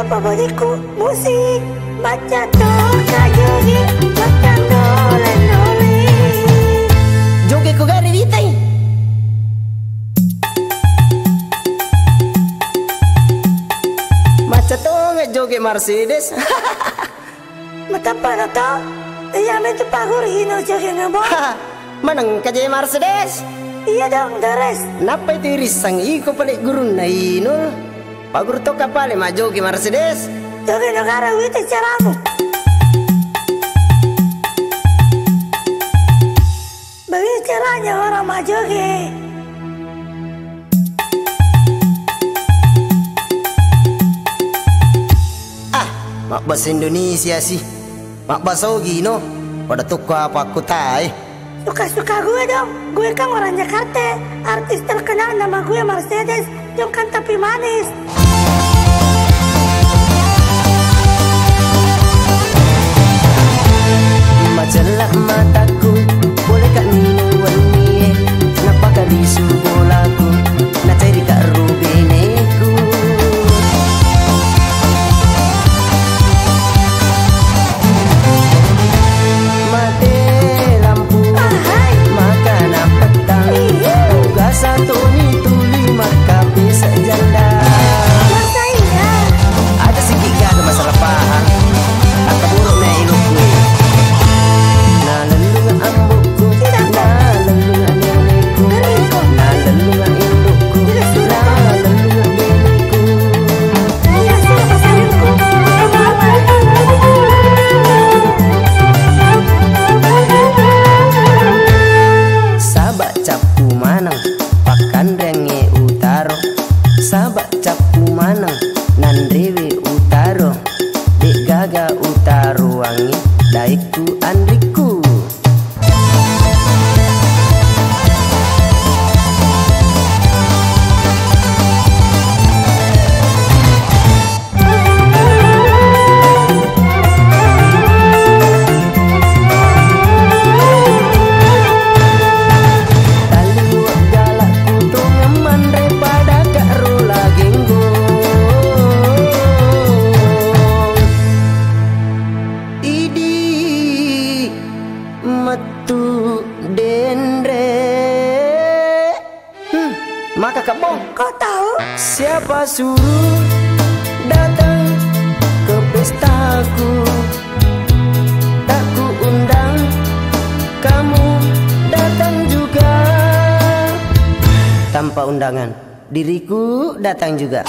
favoritku musik baca toka joget makan dole-dole. Joget ku gari vitai. Baca toga joget Mercedes. Matapa na to? Iya itu pagur hino joget ngabo. Manang kaje Mercedes. Iya dong deres. Napa itu risang iko palik gurun na ino. Pagur toka pale ma joget Mercedes. Joget negara wite caramu. Begini caranya orang mah joget. Mak bahasa Indonesia sih. Mak bahasa Ogino. Pada toko apa aku tahu. Suka-suka gue dong. Gue kan orang Jakarta. Artis terkenal nama gue Mercedes. Yang kan tapi manis. Majalah mataku, bolehkah minuan nie? Kenapa kali subolaku? Na cari kak rubeneku. Mati lampu, makan petang. Tugas satu itu 5 kape sejanda. Masa iya? Ada sikit gak ada masalah paham. Tak buruk na ilmu gue. Na lelungan ambukku, na lelungan nenekku, na lelungan indukku, na lelungan benekku. Iya sih pasarinku. Sabak capu manang, pakan renge utaro. Sabak capu manang, nandrewe utaro. Dek gaga utaro wangi, daiku andriku. Taliwak galakku tongaman daripada kak rola genggo. Idi metu dendre. Maka kabong. Kau tahu? Siapa suruh datang ke pestaku? Tak ku undang, kamu datang juga. Tanpa undangan, diriku datang juga.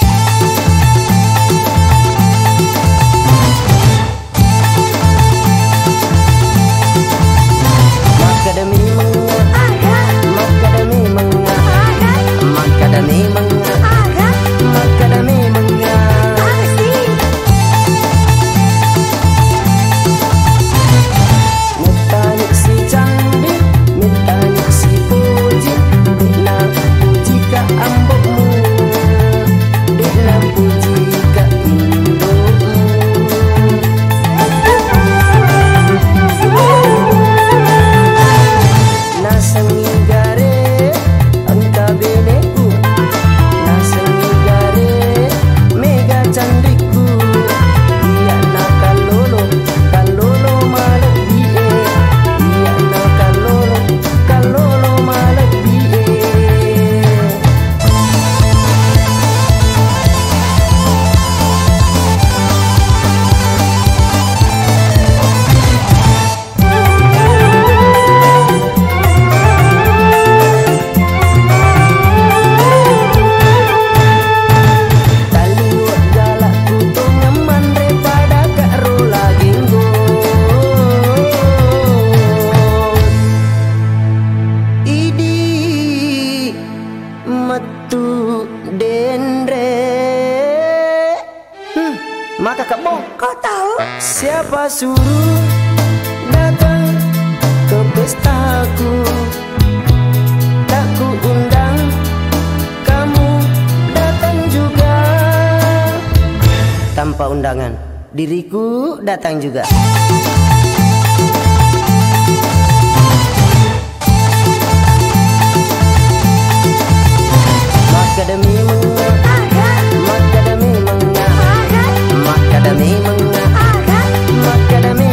Maka demi mengah, maka demi mengah, maka demi mengah, maka demi mengah. Mitanik si cantik, mitanik si puji, dikna puji ka ambokmu, dikna puji ka indukmu. Nasengigare angka beneku, nasengigare mega candiku. Iya nak kalolo, kalolo malak bie. Iya nak kalolo, kalolo malak bie. Taliwak galakku tongaman daripada kak rola genggo. Idi metu dendre. Maka kabong. Kau tahu? Siapa suruh datang ke pestaku? Tak ku undang, kamu datang juga. Tanpa undangan, diriku datang juga. Maka demi mengah, maka demi mengah, Makadami mga Aga Makadami